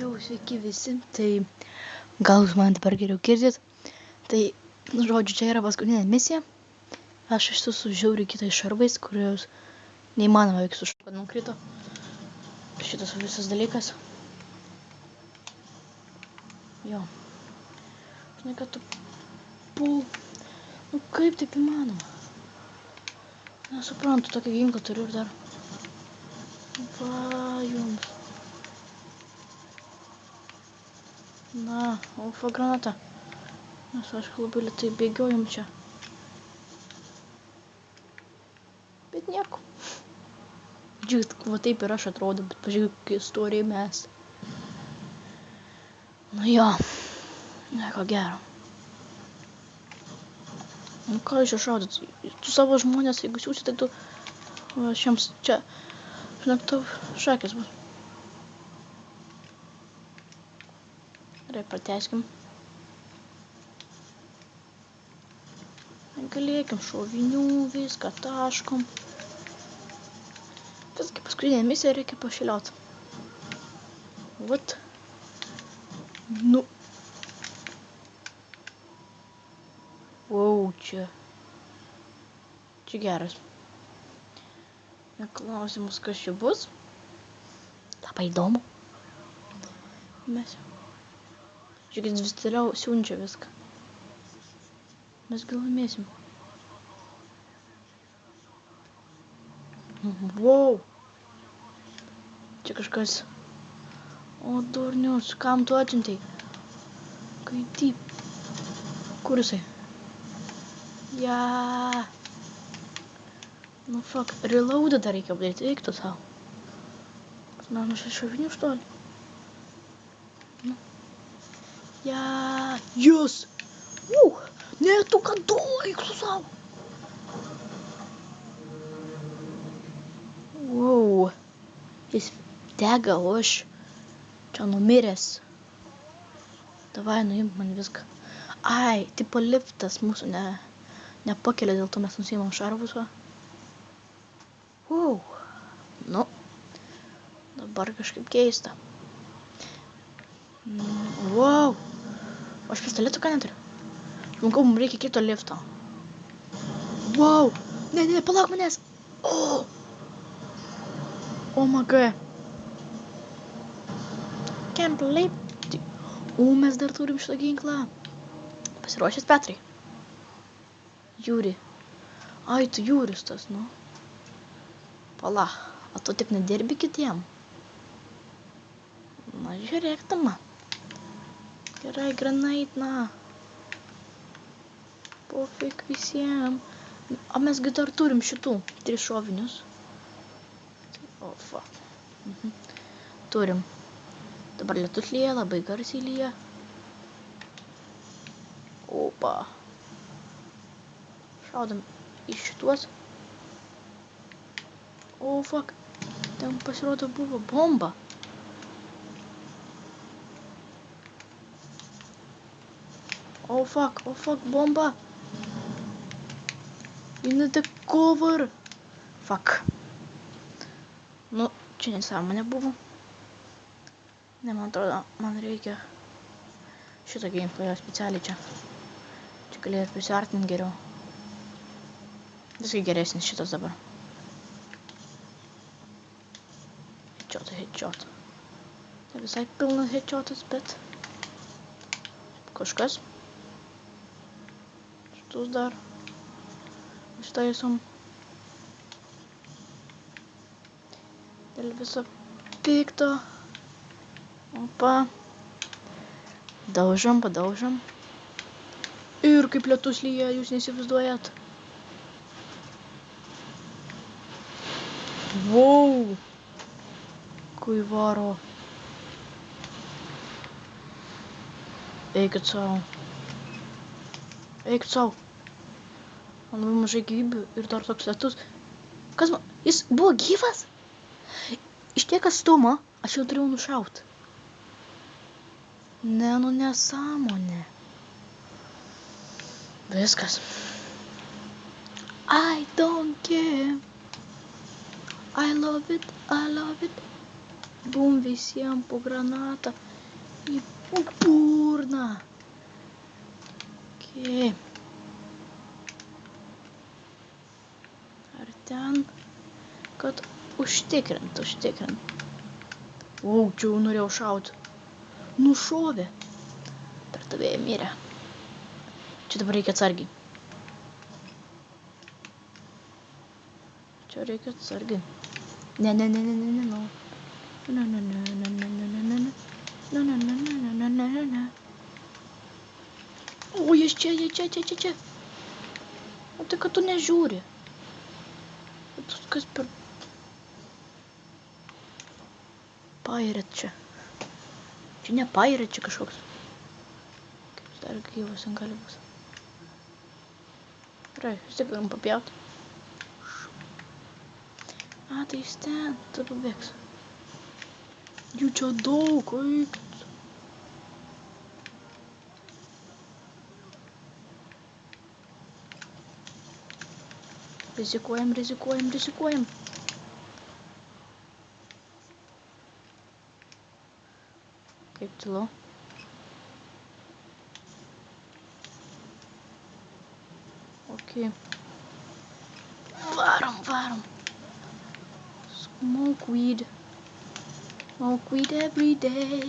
Jau sveiki visi, tai gal jūs man dabar geriau girdit. Tai, žodžiu, čia yra paskutinė misija. Aš iš tiesų žiauriai kitais šarvais, kurios neįmanoma veik su kad nukrito. Šitas visas dalykas. Jo. Žinai, kad tu pul. Nu kaip taip įmanoma? Nesuprantu, tokį ginklą turiu ir dar. Va, jums. Na, ufa granata. Nes aš labai lėtai bėgiojom čia. Bet nieko. Žiūrėk, va taip ir aš atrodo, bet pažiūrėk, kokie istoriai mes. Nu jo, nieko gero. Nu ką jūs čia šaudyt? Tu savo žmonės, jeigu siūsi, tai tu šiems čia, žinok, tau šakės bus. Gerai, pratęskim. Galėkim šovinių, viską taškom. Visgi paskutinė misija reikia pašiliot. Vat. Nu. Wow, čia. Čia geras. Klausimus, kas čia bus. Labai įdomu. Mes. Žiūrėkit, vis toliau siunčia viską. Mes gal laimėsim. Wow. Čia kažkas. O, durnius, kam tu atsiuntei? Kai taip. Kur jisai? Ja. Nu, fuck. Reloadą dar reikia padaryti. Eik tu savo. Man už šovinių, što li? Nu. Ja. Jūs. Ne, tu kad eik tu savo. Wow. Jis dega, o aš čia numiręs. Davai, nuimk man viską. Ai, tipo liftas mūsų nepakelia, dėl to mes nusiimam šarvus, va. Wow. Nu. Dabar kažkaip keista. Wow. O aš pistoletų ką neturiu? Žmogau, mums reikia kito lifto. Wow. Ne, palauk manęs. Oh my god. Can't believe. Mes dar turim šitą ginklą. Pasiruošęs, Petrai? Jūri. Ai, tu Jūris tas, nu. Pala, o tu taip nedirbi kitiem? Na, žiūrėk tu man. Gerai, granait, na. Pofik visiem. O mesgi dar turim šitų 3 šovinius. O, fuck. Turim. Dabar lietus lyja, labai garsiai lyja. Opa. Šaudam į šituos. O, fuck. Ten pasirodo buvo bomba. O, fuck, bomba. In the cover. Fuck. Nu, čia nesąmonė buvo. Ne, man atrodo, man reikia šitą ginklą specialiai čia. Čia galėjau ir prisiartinti geriau. Viskai geresnis šitas dabar. Headshot. Ne visai pilnas headshotas, bet kažkas. Šitus dar ištaisom. Dėl viso pikto. Opa. Padaužam. Ir kaip lietus lyja, jūs neįsivaizduojat. Wow. Kui varo. Eikit savo. Man labai mažai gyvybių ir dar toks lietus. Kas man? Jis buvo gyvas? Iš tiek atstumo aš jau turėjau nušaut. Ne, nu nesąmonė. Viskas. I don't care. I love it. Bum visiems po granatą į burną. Okay. Ar ten, kad užtikrint. Čia jau norėjau šauti. Nušovė. Per tavėje mirė. Čia dabar reikia atsargiai. Ne. O, jis čia. O tai, kad tu nežiūri. Kas per... Pirate čia. Čia ne pirate, čia kažkoks. Kaip dar gyvas ant gali bus. Gerai, vis tiek galim papjauti. A, tai jis ten, tu pabėgs. Jų čia daug, eik. Rizikuojam. Kaip tylu. Okay. Varom. Smoke weed every day.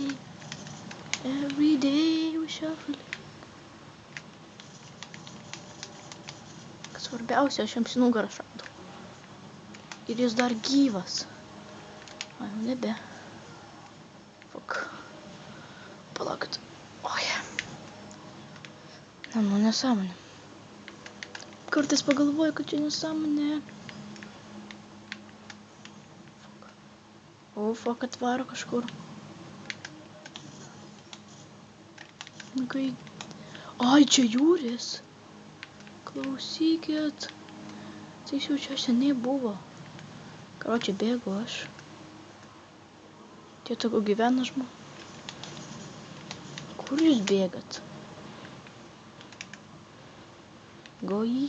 Every day we shuffle. Kas svarbiausia, aš jiems į nugarą šaudau. Ir jis dar gyvas. Ai, jau nebe. Fuck. Palaukit. Oi. Nu, nesąmonė. Kartais pagalvoju, kad čia nesąmonė. O, fuck, atvaro kažkur. Ai, čia jūris. Klausykit. Tai jau čia seniai buvo. Karočią bėgu aš. Tie tokių gyvena žmonių. Kur jūs bėgat? Goji.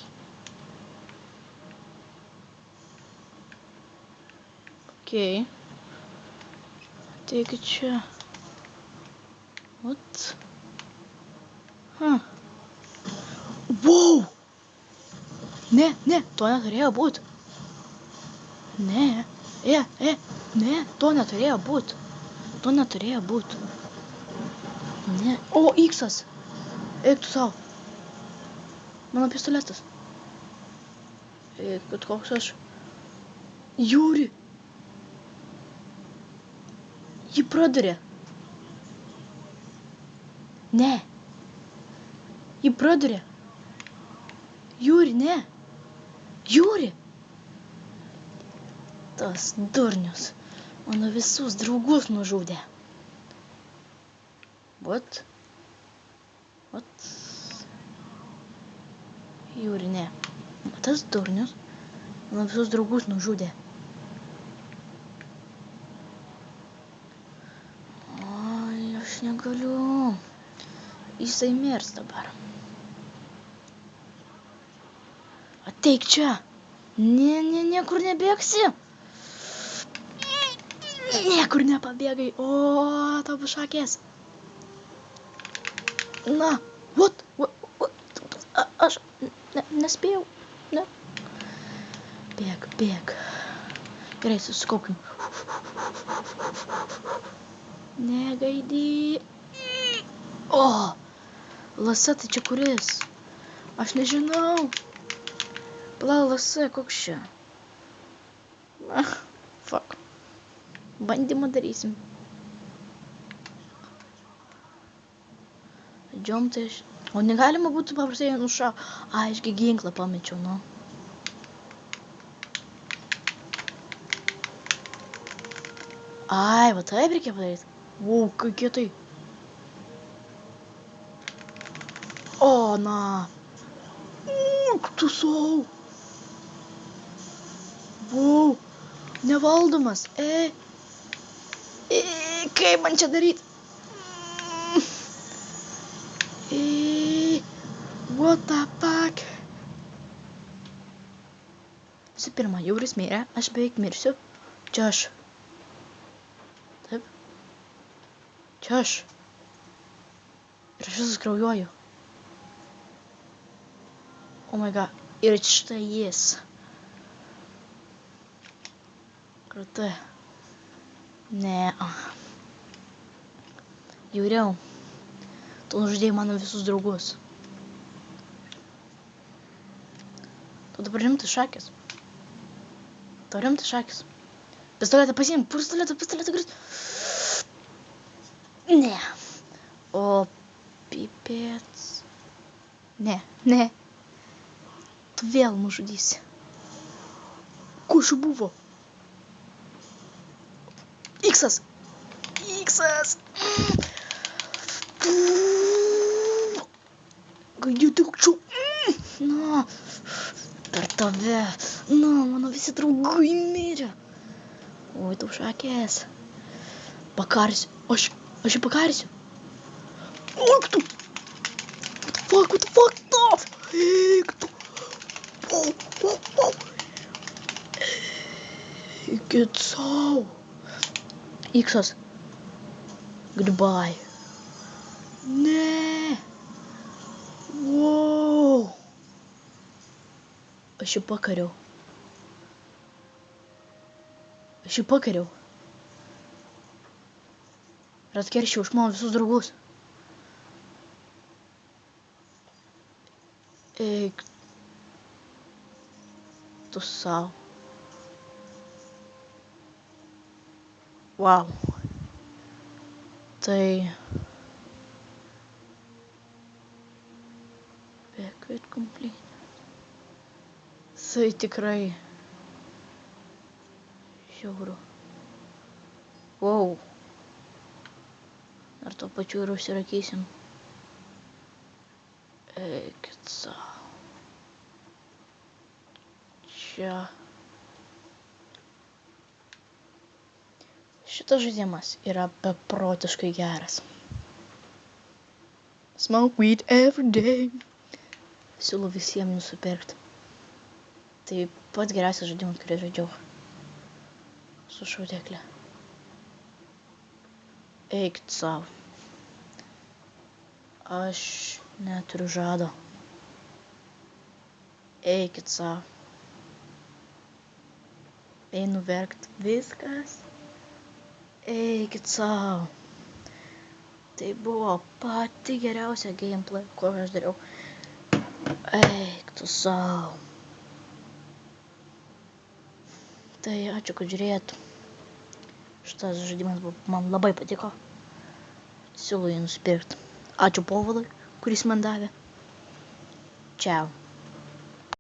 Okay. Ateikit čia. What? Wow! Ne, to neturėjo būt. Ne, to neturėjo būt. Ne. O, X-as. Eik tu savo. Mano pistoletas. Eik, kad koks aš. Jūri. Jį pradarė. Ne. Jį pradarė. Jūri, ne. Jūri. Tas durnius. Mano visus draugus nužudė. What? Jūri, ne. Tas durnius. Mano visus draugus nužudė. Oi, aš negaliu. Jisai mirs dabar. Ateik čia. Niekur nebėgsi. Niekur nepabėgai. O, tau bus šakės. Na, what? Aš nespėjau. Ne. Bėg. Gerai, susikaupkim. Negaidy. O, lasa, tai čia kuris? Aš nežinau. Pala, lasa, koks čia? Fuck. Bandymą darysim. Džiom tai aš... O negalima būtų paprastai nušau. Ai, ašgi ginklą pamečiau, nu. Ai, va taip reikia padaryti. Wow, kaip kietai. O, na. Tu sau. Wow, nevaldomas. Kaip man čia daryti? What the fuck? Visų pirma, Jūris mirė, aš beveik mirsiu. Čia aš. Čia aš. Ir aš visas kraujuoju. Oh my god. Ir štai jis. Krūtai. Ne. Jūriau. Tu nužudėjai mano visus draugus. Tu dabar rimtas šakės. Tau rimtas šakės. Pistoletą pasiim. Pistoletą kuris. Ne. O pipėts. Ne. Tu vėl nužudysi. Ko čia buvo? Iksas. Gaidiukčiau. Na. Per tave. Na, mano visi draugai mirė. Oi, tau šakės. Pakarsiu. Aš jį pakarsiu. Eik tu. What the fuck, no. Eik tu. Eikit sau. Iksas. Goodbye. Ne. Wow. Aš jį pakariau. Ir atkeršiau iš mano visus draugus. Eik tu sau. Wow. Tai... Backwards complete. Tai tikrai... Žiauru. Wow. Ar tuo pačiu ir užsirakysim. Eikit sau. Čia. Šitas žaidimas yra beprotiškai geras. Smoke weed every day. Siūlau visiems nusipirkti. Tai pats geriausias žaidimas, kurį žaidžiau. Su šaudeklė. Eikit sau. Aš neturiu žado. Eikit sau. Einu verkt. Viskas. Eikit sau. Tai buvo pati geriausia gameplay, ko aš dariau. Eik tu sau. Tai ačiū, kad žiūrėjot. Šitas žaidimas man labai patiko. Siūlau jį nusipirkti. Ačiū Povilui, kuris man davė. Čiau.